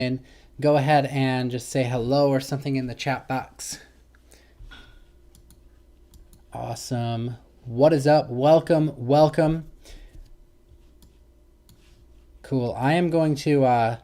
in, go ahead and just say hello or something in the chat box. Awesome. What is up? Welcome, welcome. Cool. I am going to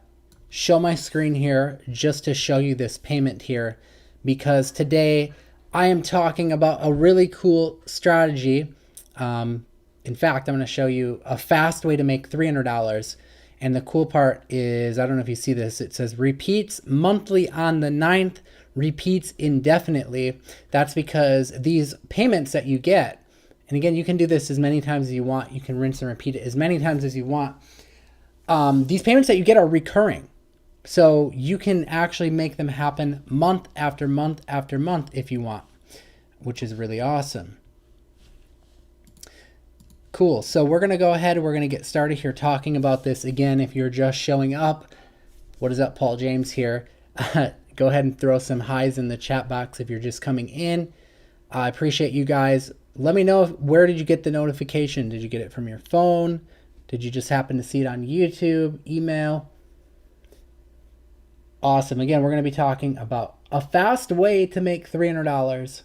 show my screen here just to show you this payment here, because today I am talking about a really cool strategy. In fact, I'm going to show you a fast way to make $300. And the cool part is, I don't know if you see this, it says repeats monthly on the 9th, repeats indefinitely. That's because these payments that you get, and again, you can do this as many times as you want. You can rinse and repeat it as many times as you want. These payments that you get are recurring. So you can actually make them happen month after month after month if you want, which is really awesome. Cool. So we're going to go ahead and we're going to get started here talking about this. Again, if you're just showing up, what is up, Paul James here? Go ahead and throw some highs in the chat box if you're just coming in. I appreciate you guys. Let me know where did you get the notification? Did you get it from your phone? Did you just happen to see it on YouTube, email? Awesome. Again, we're going to be talking about a fast way to make $300.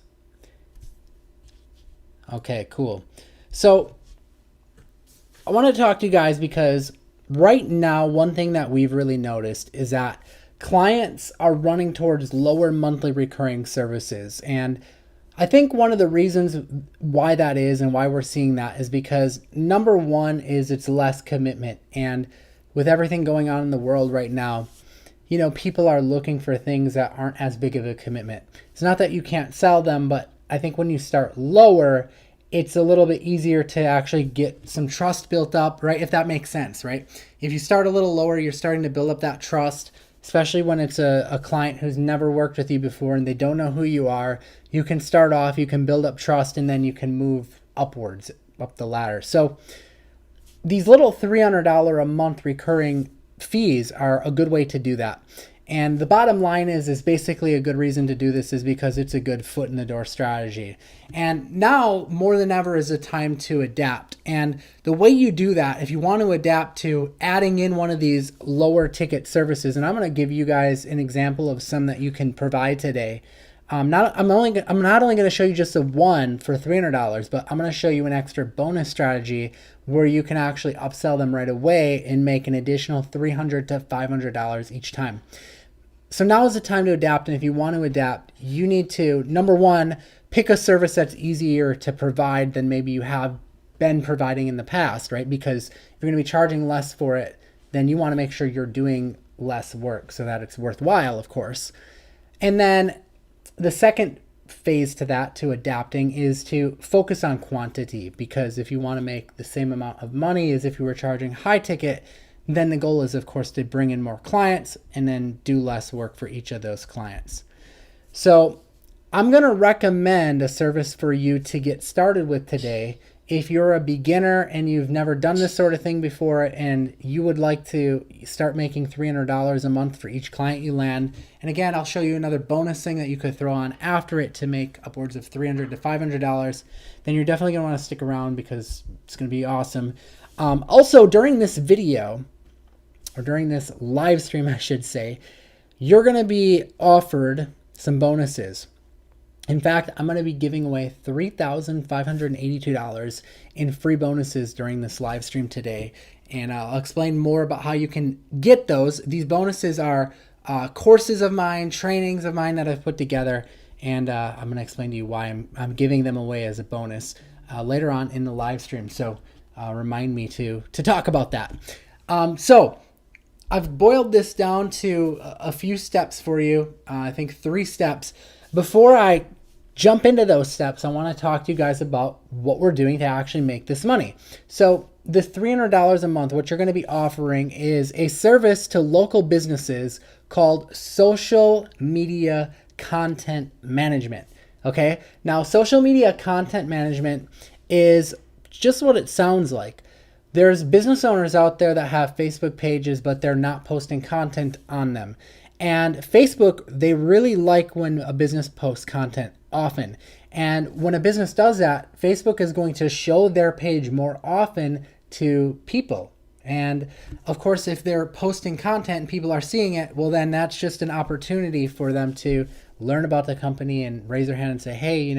Okay, cool. So I want to talk to you guys because right now, one thing that we've really noticed is that clients are running towards lower monthly recurring services. And I think one of the reasons why that is and why we're seeing that is because number one is it's less commitment. And with everything going on in the world right now, you know, people are looking for things that aren't as big of a commitment. It's not that you can't sell them, but I think when you start lower, it's a little bit easier to actually get some trust built up, right? If that makes sense, right? If you start a little lower, you're starting to build up that trust, especially when it's a client who's never worked with you before and they don't know who you are. You can start off, you can build up trust, and then you can move upwards, up the ladder. So these little $300 a month recurring fees are a good way to do that. And the bottom line is basically a good reason to do this is because it's a good foot in the door strategy. And now more than ever is a time to adapt. And the way you do that, if you want to adapt to adding in one of these lower ticket services, and I'm going to give you guys an example of some that you can provide today. I'm not only going to show you just the one for $300, but I'm going to show you an extra bonus strategy where you can actually upsell them right away and make an additional $300 to $500 each time. So now is the time to adapt. And if you want to adapt, you need to, number one, pick a service that's easier to provide than maybe you have been providing in the past, right? Because if you're going to be charging less for it, then you want to make sure you're doing less work so that it's worthwhile, of course. And then the second phase to that, to adapting, is to focus on quantity, because if you want to make the same amount of money as if you were charging high ticket, then the goal is, of course, to bring in more clients and then do less work for each of those clients. So I'm going to recommend a service for you to get started with today. If you're a beginner and you've never done this sort of thing before and you would like to start making $300 a month for each client you land, and again, I'll show you another bonus thing that you could throw on after it to make upwards of $300 to $500, then you're definitely going to want to stick around because it's going to be awesome. Also, during this video, or during this live stream, I should say, you're going to be offered some bonuses. In fact, I'm going to be giving away $3,582 in free bonuses during this live stream today. And I'll explain more about how you can get those. These bonuses are courses of mine, trainings of mine that I've put together. And I'm going to explain to you why I'm giving them away as a bonus later on in the live stream. So remind me to talk about that. So I've boiled this down to a few steps for you. I think 3 steps. Before I jump into those steps, I want to talk to you guys about what we're doing to actually make this money. So the $300 a month, what you're going to be offering is a service to local businesses called social media content management. Okay. Now, social media content management is just what it sounds like. There's business owners out there that have Facebook pages, but they're not posting content on them. And Facebook, they really like when a business posts content often. And when a business does that, Facebook is going to show their page more often to people. And of course, if they're posting content and people are seeing it, well, then that's just an opportunity for them to learn about the company and raise their hand and say, hey,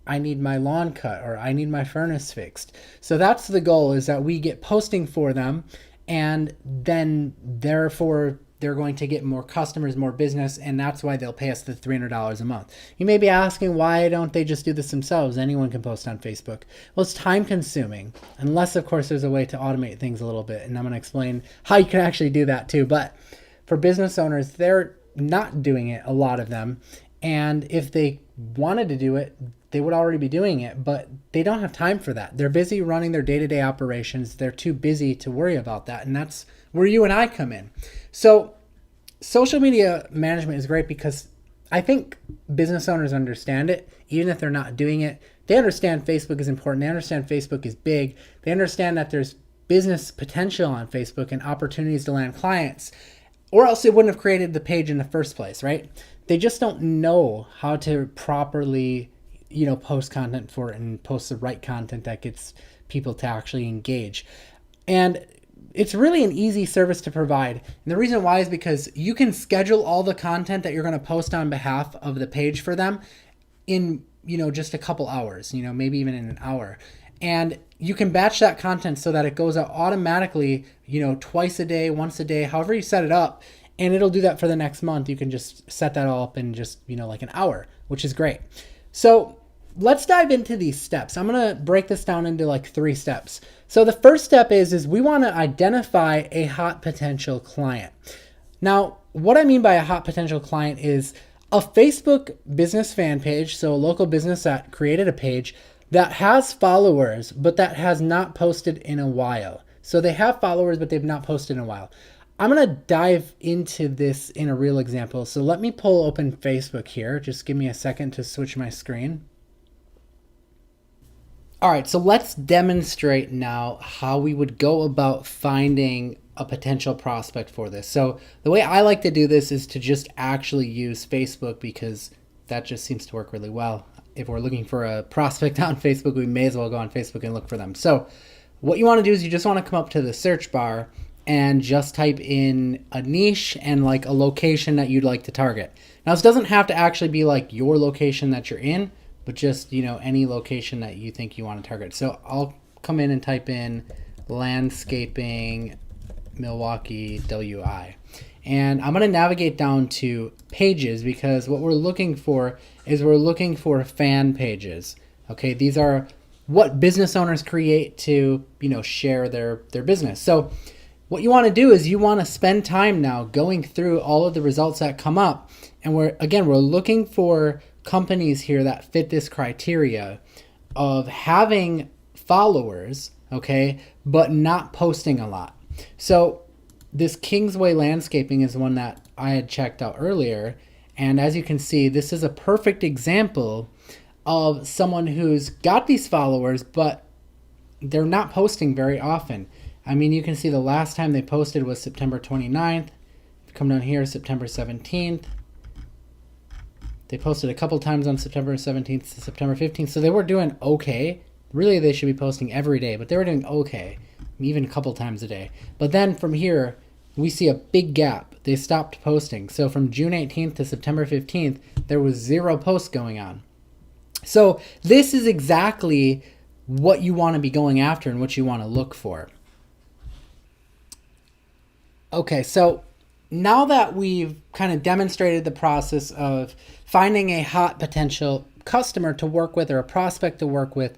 I need my lawn cut or I need my furnace fixed. So that's the goal, is that we get posting for them, and then therefore they're going to get more customers, more business, and that's why they'll pay us the $300 a month. You may be asking, why don't they just do this themselves? Anyone can post on Facebook. Well, it's time consuming, unless of course there's a way to automate things a little bit, and I'm going to explain how you can actually do that too. But for business owners, they're not doing it, a lot of them, and if they wanted to do it, they would already be doing it, but they don't have time for that. They're busy running their day-to-day operations. They're too busy to worry about that, and that's where you and I come in. So social media management is great because I think business owners understand it, even if they're not doing it. They understand Facebook is important. They understand Facebook is big. They understand that there's business potential on Facebook and opportunities to land clients, or else they wouldn't have created the page in the first place, right? They just don't know how to properly post content for it and post the right content that gets people to actually engage. And it's really an easy service to provide. And the reason why is because you can schedule all the content that you're going to post on behalf of the page for them in, just a couple hours, maybe even in an hour. And you can batch that content so that it goes out automatically, twice a day, once a day, however you set it up. And it'll do that for the next month. You can just set that all up in just, like an hour, which is great. So let's dive into these steps. I'm going to break this down into like 3 steps. So the first step is we want to identify a hot potential client. Now, what I mean by a hot potential client is a Facebook business fan page, so a local business that created a page that has followers, but that has not posted in a while. So they have followers, but they've not posted in a while. I'm going to dive into this in a real example. So let me pull open Facebook here. Just give me a second to switch my screen. All right, so let's demonstrate now how we would go about finding a potential prospect for this. So the way I like to do this is to just actually use Facebook, because that just seems to work really well. If we're looking for a prospect on Facebook, we may as well go on Facebook and look for them. So what you want to do is you just want to come up to the search bar and just type in a niche and like a location that you'd like to target. Now, this doesn't have to actually be like your location that you're in, but just, any location that you think you want to target. So I'll come in and type in landscaping Milwaukee WI. And I'm going to navigate down to pages, because what we're looking for is we're looking for fan pages. Okay, these are what business owners create to, share their business. So what you want to do is you want to spend time now going through all of the results that come up. And we're looking for companies here that fit this criteria of having followers, okay, but not posting a lot. So this Kingsway Landscaping is one that I had checked out earlier. And as you can see, this is a perfect example of someone who's got these followers, but they're not posting very often. I mean, you can see the last time they posted was September 29th. Come down here, September 17th. They posted a couple times on September 17th to September 15th, so they were doing okay. Really, they should be posting every day, but they were doing okay, even a couple times a day. But then from here, we see a big gap. They stopped posting. So from June 18th to September 15th, there was 0 posts going on. So this is exactly what you want to be going after and what you want to look for. Okay, so now that we've kind of demonstrated the process of finding a hot potential customer to work with or a prospect to work with,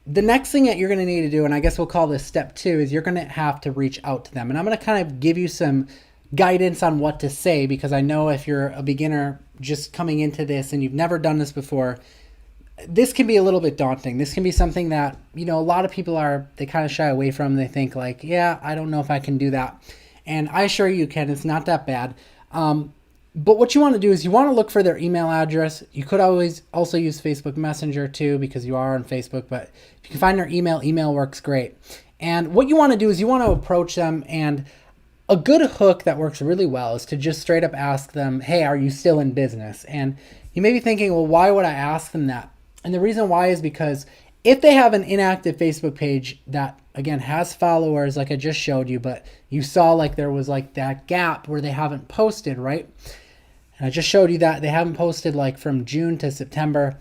the next thing that you're going to need to do, and I guess we'll call this step 2, is you're going to have to reach out to them. And I'm going to kind of give you some guidance on what to say, because I know if you're a beginner just coming into this and you've never done this before, this can be a little bit daunting. This can be something that, a lot of people they kind of shy away from. They think like, yeah, I don't know if I can do that. And I assure you can. It's not that bad. But what you want to do is you want to look for their email address. You could always also use Facebook Messenger too, because you are on Facebook. But if you can find their email works great. And what you want to do is you want to approach them, and a good hook that works really well is to just straight up ask them, hey, are you still in business? And you may be thinking, well, why would I ask them that? And the reason why is because if they have an inactive Facebook page that again, has followers like I just showed you, but you saw like there was like that gap where they haven't posted, right? And I just showed you that they haven't posted like from June to September.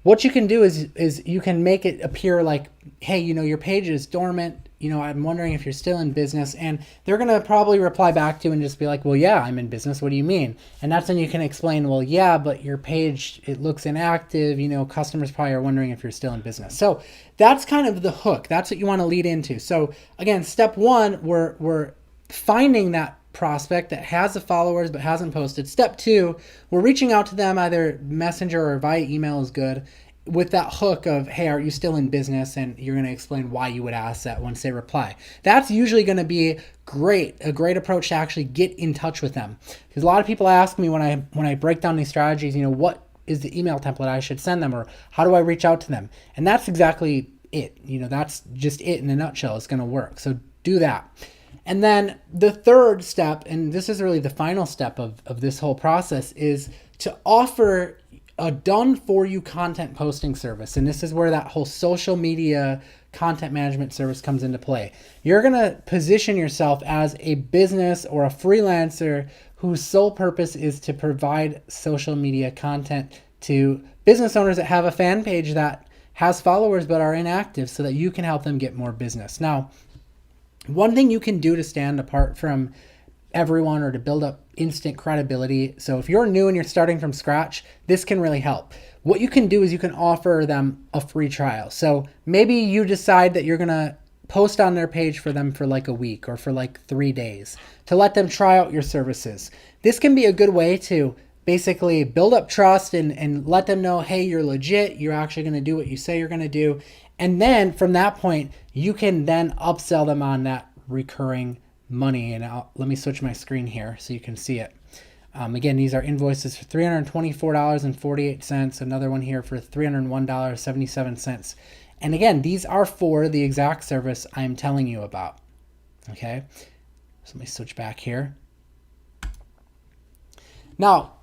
What you can do is you can make it appear like, hey, your page is dormant. I'm wondering if you're still in business. And they're going to probably reply back to you and just be like, well, yeah, I'm in business. What do you mean? And that's when you can explain, well, yeah, but your page, it looks inactive. Customers probably are wondering if you're still in business. So that's kind of the hook. That's what you want to lead into. So again, step one, we're finding that prospect that has the followers but hasn't posted. Step two, we're reaching out to them, either messenger or via email is good, with that hook of, hey, are you still in business? And you're going to explain why you would ask that once they reply. That's usually going to be a great approach to actually get in touch with them. Because a lot of people ask me when I break down these strategies, what is the email template I should send them, or how do I reach out to them? And that's exactly it. That's just it in a nutshell. It's going to work. So do that. And then the third step, and this is really the final step of this whole process, is to offer a done-for-you content posting service. And this is where that whole social media content management service comes into play. You're going to position yourself as a business or a freelancer whose sole purpose is to provide social media content to business owners that have a fan page that has followers but are inactive, so that you can help them get more business. Now, one thing you can do to stand apart from everyone or to build up instant credibility. So if you're new and you're starting from scratch, this can really help. What you can do is you can offer them a free trial. So maybe you decide that you're going to post on their page for them for like a week or for like 3 days to let them try out your services. This can be a good way to basically build up trust and let them know, hey, you're legit. You're actually going to do what you say you're going to do. And then from that point, you can then upsell them on that recurring money. And let me switch my screen here so you can see it. Again, these are invoices for $324.48. Another one here for $301.77. And again, these are for the exact service I'm telling you about. Okay, so let me switch back here. Now,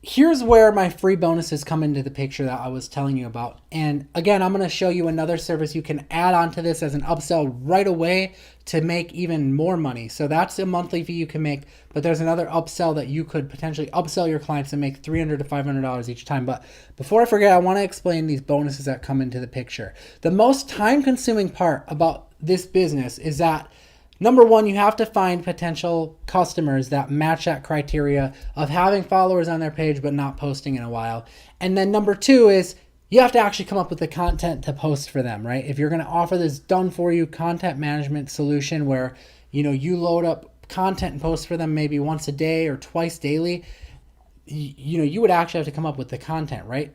here's where my free bonuses come into the picture that I was telling you about. And again, I'm going to show you another service you can add on to this as an upsell right away to make even more money. So that's a monthly fee you can make, but there's another upsell that you could potentially upsell your clients and make $300 to $500 each time. But before I forget, I want to explain these bonuses that come into the picture. The most time-consuming part about this business is that number one, you have to find potential customers that match that criteria of having followers on their page but not posting in a while. And then number two is you have to actually come up with the content to post for them, right? If you're going to offer this done-for-you content management solution where, you load up content and post for them maybe once a day or twice daily, you would actually have to come up with the content, right?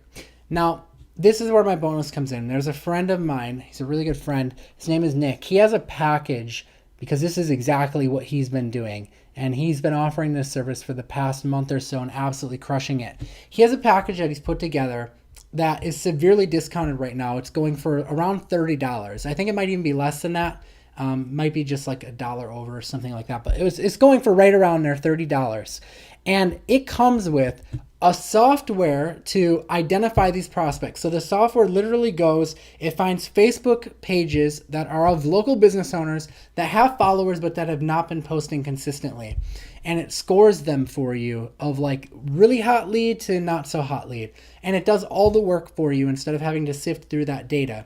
Now, this is where my bonus comes in. There's a friend of mine. He's a really good friend. His name is Nick. He has a package because this is exactly what he's been doing. And he's been offering this service for the past month or so and absolutely crushing it. He has a package that he's put together that is severely discounted right now. It's going for around $30. I think it might even be less than that. Might be just like $1 over or something like that. But it's going for right around there, $30. And it comes with a software to identify these prospects. So the software literally goes, it finds Facebook pages that are of local business owners that have followers but that have not been posting consistently. And it scores them for you of like really hot lead to not so hot lead. And it does all the work for you instead of having to sift through that data.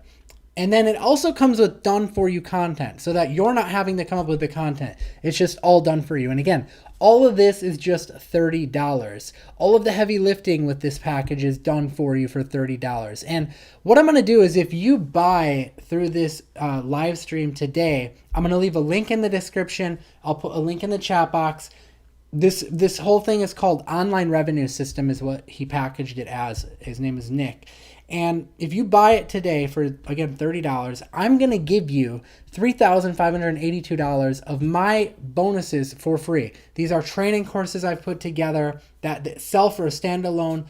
And then it also comes with done for you content so that you're not having to come up with the content. It's just all done for you. And again, all of this is just $30. All of the heavy lifting with this package is done for you for $30. And what I'm going to do is if you buy through this live stream today, I'm going to leave a link in the description. I'll put a link in the chat box. This whole thing is called Online Revenue System is what he packaged it as. His name is Nick. And if you buy it today for, again, $30, I'm going to give you $3,582 of my bonuses for free. These are training courses I've put together that sell for a standalone,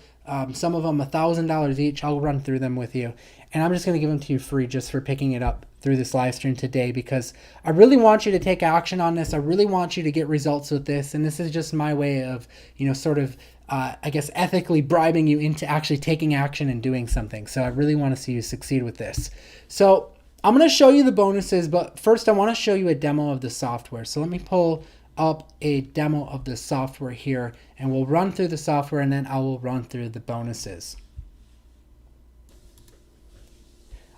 some of them $1,000 each. I'll run through them with you. And I'm just going to give them to you free just for picking it up through this live stream today because I really want you to take action on this. I really want you to get results with this. And this is just my way of, sort of ethically bribing you into actually taking action and doing something. So I really want to see you succeed with this. So I'm going to show you the bonuses, but first I want to show you a demo of the software. So let me pull up a demo of the software here, and we'll run through the software and then I will run through the bonuses.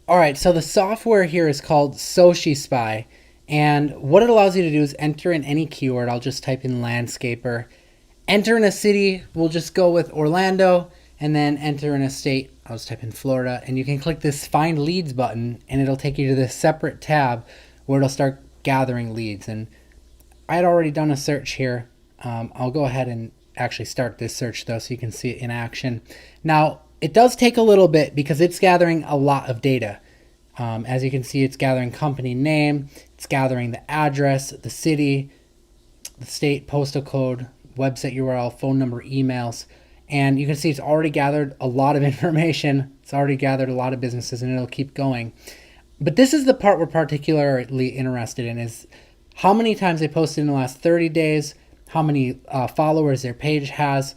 All right, so the software here is called SoshiSpy, and what it allows you to do is enter in any keyword. I'll just type in landscaper. Enter in a city, we'll just go with Orlando, and then enter in a state, I'll just type in Florida, and you can click this Find Leads button, and it'll take you to this separate tab where it'll start gathering leads. And I had already done a search here. I'll go ahead and actually start this search though so you can see it in action. Now, it does take a little bit because it's gathering a lot of data. As you can see, it's gathering company name, it's gathering the address, the city, the state, postal code, website URL, phone number, emails, and you can see it's already gathered a lot of information. It's already gathered a lot of businesses, and it'll keep going. But this is the part we're particularly interested in, is how many times they posted in the last 30 days, how many followers their page has.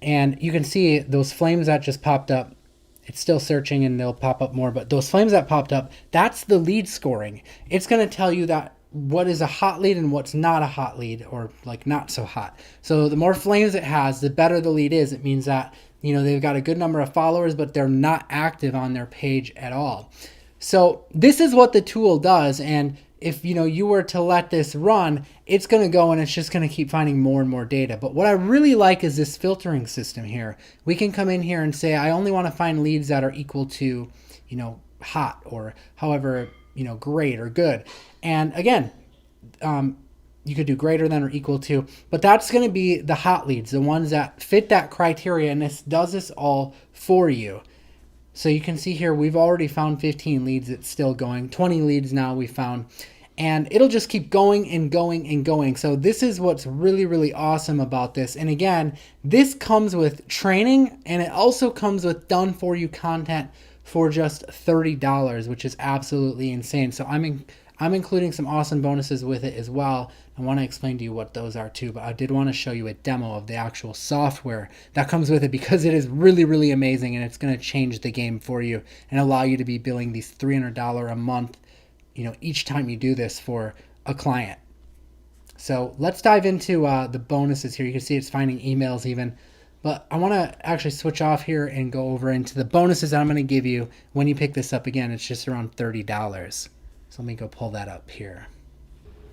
And you can see those flames that just popped up. It's still searching and they'll pop up more, but those flames that popped up, that's the lead scoring. It's going to tell you that what is a hot lead and what's not a hot lead, or like not so hot. So the more flames it has, the better the lead is. It means that, you know, they've got a good number of followers, but they're not active on their page at all. So this is what the tool does. And if you were to let this run, it's going to go and it's just going to keep finding more and more data. But what I really like is this filtering system here. We can come in here and say, I only want to find leads that are equal to, hot, or however, great or good. And again, you could do greater than or equal to, but that's going to be the hot leads, the ones that fit that criteria. And this does this all for you. So you can see here, we've already found 15 leads. It's still going. 20 leads now we found. And it'll just keep going and going and going. So this is what's really, really awesome about this. And again, this comes with training, and it also comes with done for you content for just $30, which is absolutely insane. So I'm including some awesome bonuses with it as well. I want to explain to you what those are too, but I did want to show you a demo of the actual software that comes with it, because it is really, really amazing, and it's going to change the game for you and allow you to be billing these $300 a month, each time you do this for a client. So let's dive into the bonuses here. You can see it's finding emails even, but I want to actually switch off here and go over into the bonuses that I'm going to give you when you pick this up. Again, it's just around $30. So let me go pull that up here.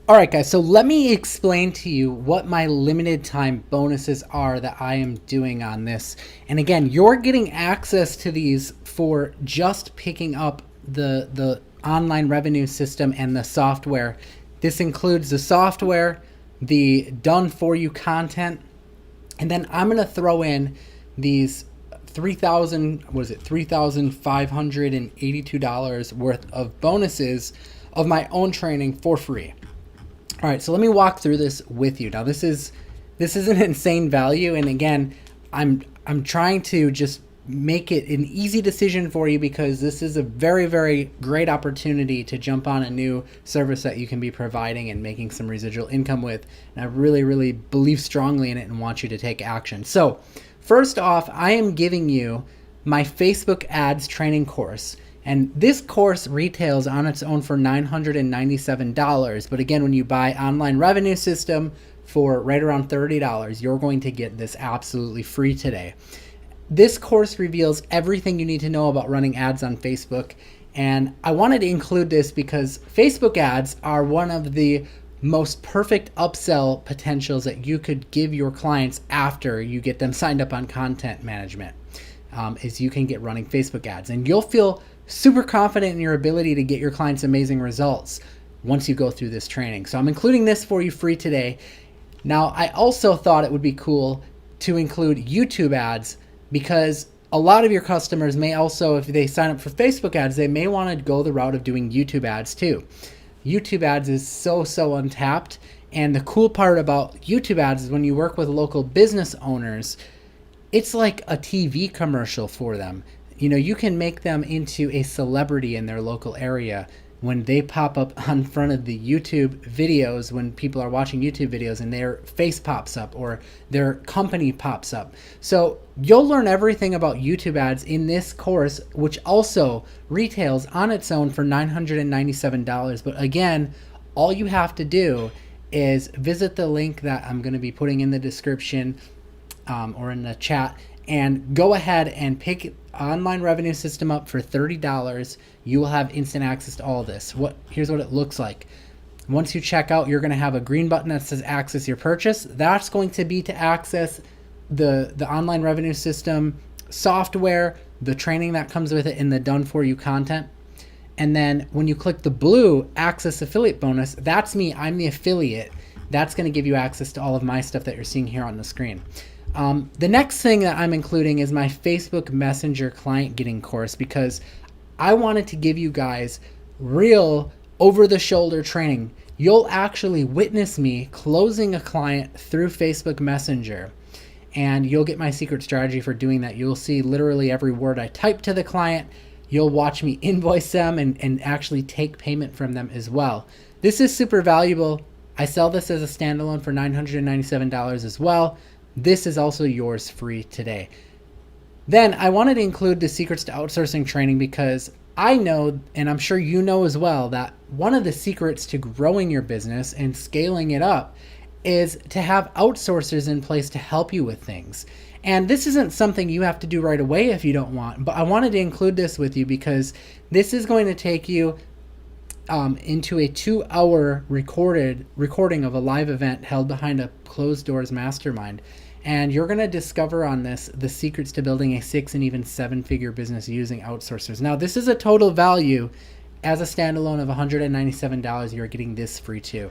All right, guys, so let me explain to you what my limited time bonuses are that I am doing on this. And again, you're getting access to these for just picking up the online revenue system and the software. This includes the software, the done for you content, and then I'm going to throw in these $3,582 worth of bonuses of my own training for free. All right, so let me walk through this with you. Now, this is an insane value, and again, I'm trying to just make it an easy decision for you, because this is a very, very great opportunity to jump on a new service that you can be providing and making some residual income with. And I really, really believe strongly in it and want you to take action. So first off, I am giving you my Facebook ads training course. And this course retails on its own for $997. But again, when you buy Online Revenue System for right around $30, you're going to get this absolutely free today. This course reveals everything you need to know about running ads on Facebook. And I wanted to include this because Facebook ads are one of the most perfect upsell potentials that you could give your clients after you get them signed up on content management, is you can get running Facebook ads. And you'll feel super confident in your ability to get your clients amazing results once you go through this training. So I'm including this for you free today. Now, I also thought it would be cool to include YouTube ads, because a lot of your customers may also, if they sign up for Facebook ads, they may want to go the route of doing YouTube ads too. YouTube ads is so untapped. And the cool part about YouTube ads is when you work with local business owners, it's like a TV commercial for them. You can make them into a celebrity in their local area when they pop up on front of the YouTube videos, when people are watching YouTube videos and their face pops up or their company pops up. So you'll learn everything about YouTube ads in this course, which also retails on its own for $997. But again, all you have to do is visit the link that I'm going to be putting in the description or in the chat, and go ahead and pick Online Revenue System up for $30. You will have instant access to all of this. Here's what it looks like. Once you check out, you're going to have a green button that says access your purchase. That's going to be to access the Online Revenue System software, the training that comes with it, and the done for you content. And then when you click the blue access affiliate bonus, that's me. I'm the affiliate. That's going to give you access to all of my stuff that you're seeing here on the screen. The next thing that I'm including is my Facebook Messenger client getting course, because I wanted to give you guys real over-the-shoulder training. You'll actually witness me closing a client through Facebook Messenger, and you'll get my secret strategy for doing that. You'll see literally every word I type to the client. You'll watch me invoice them and actually take payment from them as well. This is super valuable. I sell this as a standalone for $997 as well. This is also yours free today. Then I wanted to include the secrets to outsourcing training, because I know, and I'm sure you know as well, that one of the secrets to growing your business and scaling it up is to have outsourcers in place to help you with things. And this isn't something you have to do right away if you don't want, but I wanted to include this with you because this is going to take you into a 2-hour recording of a live event held behind a closed doors mastermind. And you're going to discover on this the secrets to building a 6 and even 7-figure business using outsourcers. Now, this is a total value as a standalone of $197. You're getting this free too.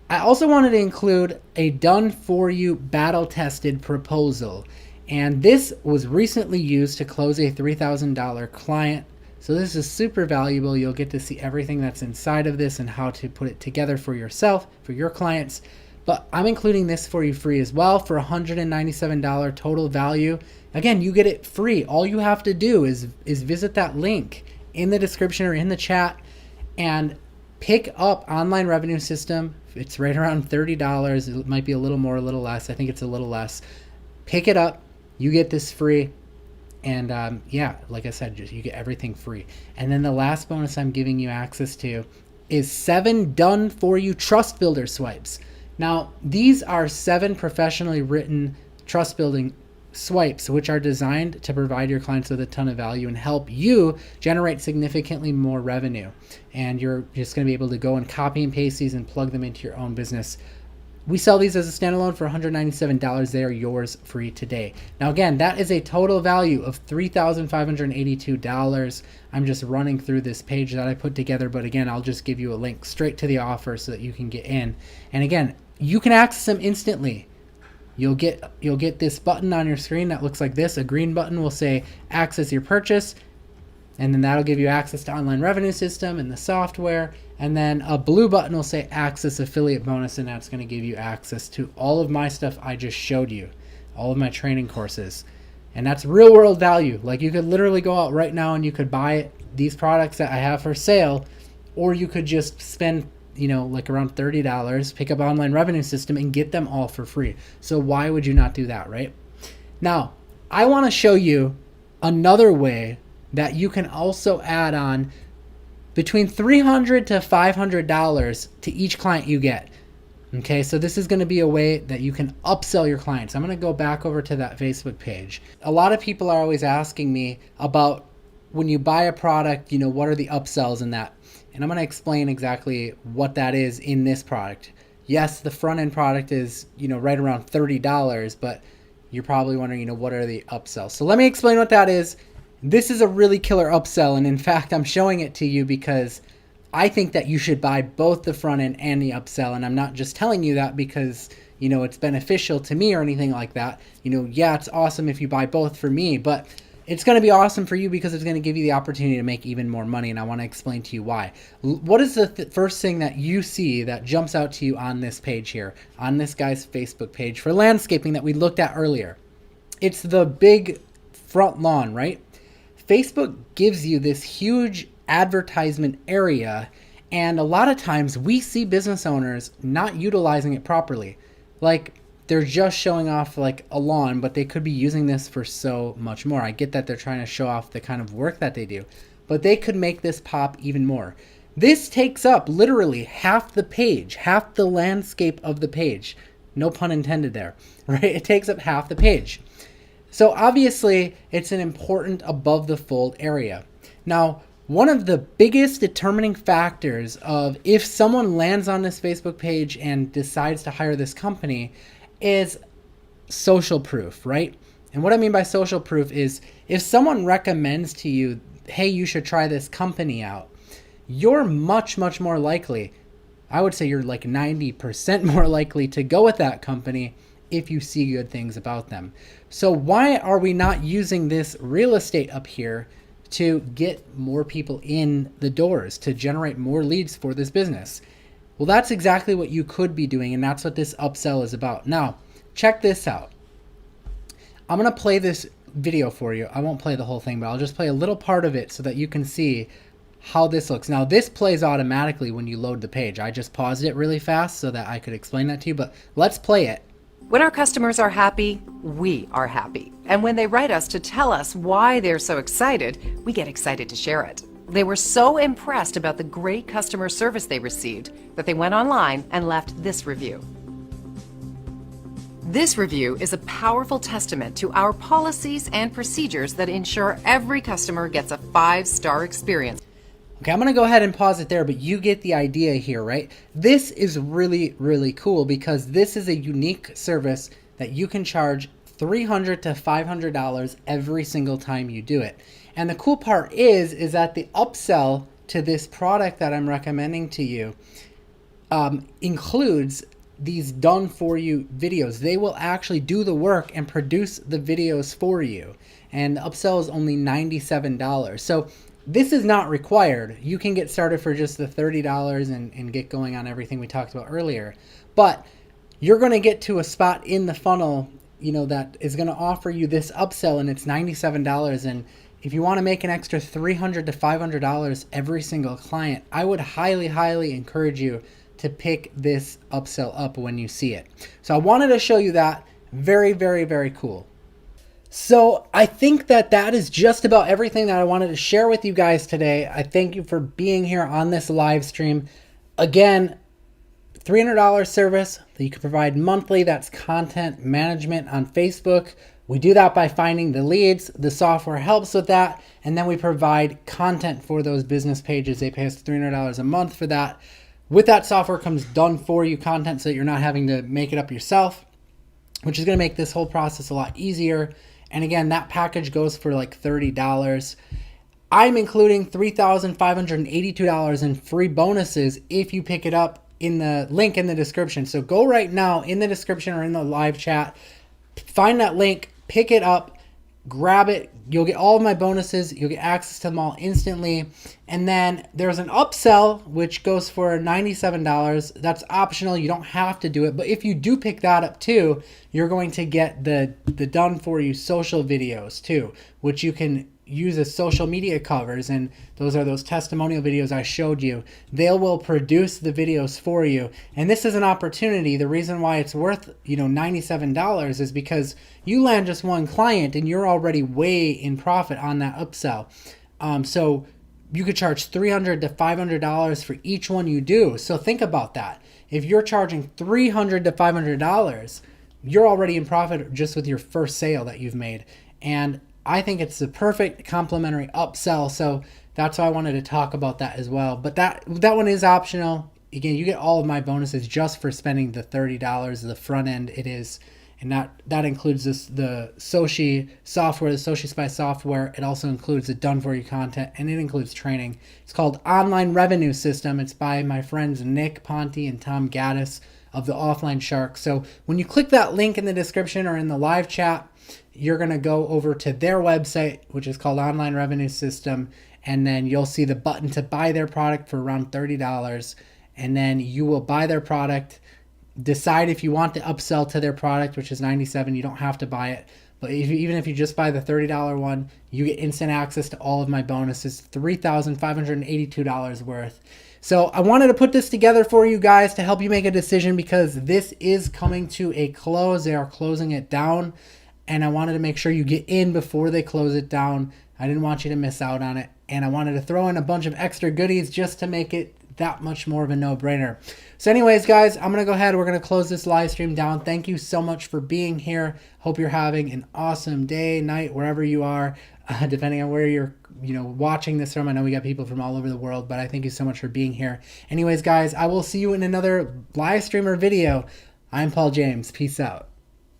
I also wanted to include a done for you battle tested proposal. And this was recently used to close a $3,000 client. So this is super valuable. You'll get to see everything that's inside of this and how to put it together for yourself, for your clients. But I'm including this for you free as well for $197 total value. Again, you get it free. All you have to do is visit that link in the description or in the chat and pick up Online Revenue System. It's right around $30. It might be a little more, a little less. I think it's a little less. Pick it up. You get this free. And yeah, like I said, you get everything free. And then the last bonus I'm giving you access to is 7 done for you trust builder swipes. Now, these are 7 professionally written trust building swipes, which are designed to provide your clients with a ton of value and help you generate significantly more revenue. And you're just going to be able to go and copy and paste these and plug them into your own business. We sell these as a standalone for $197. They are yours free today. Now, again, that is a total value of $3,582. I'm just running through this page that I put together, but again, I'll just give you a link straight to the offer so that you can get in. And again, you can access them instantly. You'll get this button on your screen that looks like this. A green button will say access your purchase, and then that'll give you access to Online Revenue System and the software. And then a blue button will say access affiliate bonus, and that's going to give you access to all of my stuff I just showed you, all of my training courses. And that's real world value. Like, you could literally go out right now and you could buy these products that I have for sale, or you could just spend, like around $30, pick up Online Revenue System and get them all for free. So why would you not do that, right? Now, I want to show you another way that you can also add on between $300 to $500 to each client you get. Okay, so this is going to be a way that you can upsell your clients. I'm going to go back over to that Facebook page. A lot of people are always asking me about when you buy a product, what are the upsells in that? And I'm going to explain exactly what that is in this product. Yes, the front end product is, right around $30, but you're probably wondering, what are the upsells? So let me explain what that is. This is a really killer upsell, and in fact, I'm showing it to you because I think that you should buy both the front end and the upsell, and I'm not just telling you that because, it's beneficial to me or anything like that. Yeah, it's awesome if you buy both for me, but it's going to be awesome for you because it's going to give you the opportunity to make even more money, and I want to explain to you why. What is the first thing that you see that jumps out to you on this page here, on this guy's Facebook page for landscaping that we looked at earlier? It's the big front lawn, right? Facebook gives you this huge advertisement area, And a lot of times we see business owners not utilizing it properly. Like they're just showing off like a lawn, but they could be using this for so much more. I get that they're trying to show off the kind of work that they do, but they could make this pop even more. This takes up literally half the page, half the landscape of the page. No pun intended there, right? It takes up half the page. So obviously it's an important above the fold area. Now, one of the biggest determining factors of if someone lands on this Facebook page and decides to hire this company is social proof, right? And what I mean by social proof is if someone recommends to you, hey, you should try this company out, you're much, much more likely, I would say you're like 90% more likely to go with that company if you see good things about them. So why are we not using this real estate up here to get more people in the doors, to generate more leads for this business? Well, that's exactly what you could be doing, and that's what this upsell is about. Now, check this out. I'm going to play this video for you. I won't play the whole thing, but I'll just play a little part of it so that you can see how this looks. Now, this plays automatically when you load the page. I just paused it really fast so that I could explain that to you, but let's play it. When our customers are happy, we are happy. And when they write us to tell us why they're so excited, we get excited to share it. They were so impressed about the great customer service they received that they went online and left this review. This review is a powerful testament to our policies and procedures that ensure every customer gets a 5-star experience. Okay, I'm going to go ahead and pause it there, but you get the idea here, right? This is really, really cool because this is a unique service that you can charge $300 to $500 every single time you do it. And the cool part is that the upsell to this product that I'm recommending to you includes these done for you videos. They will actually do the work and produce the videos for you. And the upsell is only $97. So this is not required. You can get started for just the $30 and get going on everything we talked about earlier. But you're going to get to a spot in the funnel, that is going to offer you this upsell, and it's $97. And if you want to make an extra $300 to $500 every single client, I would highly, highly encourage you to pick this upsell up when you see it. So I wanted to show you that. Very, very, very cool. So I think that is just about everything that I wanted to share with you guys today. I thank you for being here on this live stream. Again, $300 service that you can provide monthly. That's content management on Facebook. We do that by finding the leads. The software helps with that. And then we provide content for those business pages. They pay us $300 a month for that. With that software comes done for you content so that you're not having to make it up yourself, which is going to make this whole process a lot easier. And again, that package goes for like $30. I'm including $3,582 in free bonuses if you pick it up in the link in the description. So go right now in the description or in the live chat, find that link, pick it up, grab it. You'll get all of my bonuses. You'll get access to them all instantly. And then there's an upsell, which goes for $97. That's optional. You don't have to do it. But if you do pick that up too, you're going to get the done for you social videos too, which you can use as social media covers. And those are those testimonial videos I showed you. They will produce the videos for you. And this is an opportunity. The reason why it's worth, $97 is because you land just one client and you're already way in profit on that upsell. So you could charge $300 to $500 for each one you do. So think about that. If you're charging $300 to $500, you're already in profit just with your first sale that you've made. And I think it's the perfect complementary upsell. So that's why I wanted to talk about that as well. But that one is optional. Again, you get all of my bonuses just for spending the $30. The front end it is. And that includes the Soci software, the Soci Spy software. It also includes the done for you content, and it includes training. It's called Online Revenue System. It's by my friends Nick Ponte and Tom Gaddis of the Offline Shark. So when you click that link in the description or in the live chat, you're going to go over to their website, which is called Online Revenue System, and then you'll see the button to buy their product for around $30, and then you will buy their product. Decide if you want the upsell to their product, which is $97. You don't have to buy it. But even if you just buy the $30 one, you get instant access to all of my bonuses, $3,582 worth. So I wanted to put this together for you guys to help you make a decision because this is coming to a close. They are closing it down, and I wanted to make sure you get in before they close it down. I didn't want you to miss out on it, and I wanted to throw in a bunch of extra goodies just to make it that much more of a no-brainer. So anyways, guys, I'm going to go ahead. We're going to close this live stream down. Thank you so much for being here. Hope you're having an awesome day, night, wherever you are, depending on where you're watching this from. I know we got people from all over the world, but I thank you so much for being here. Anyways, guys, I will see you in another live stream or video. I'm Paul James. Peace out.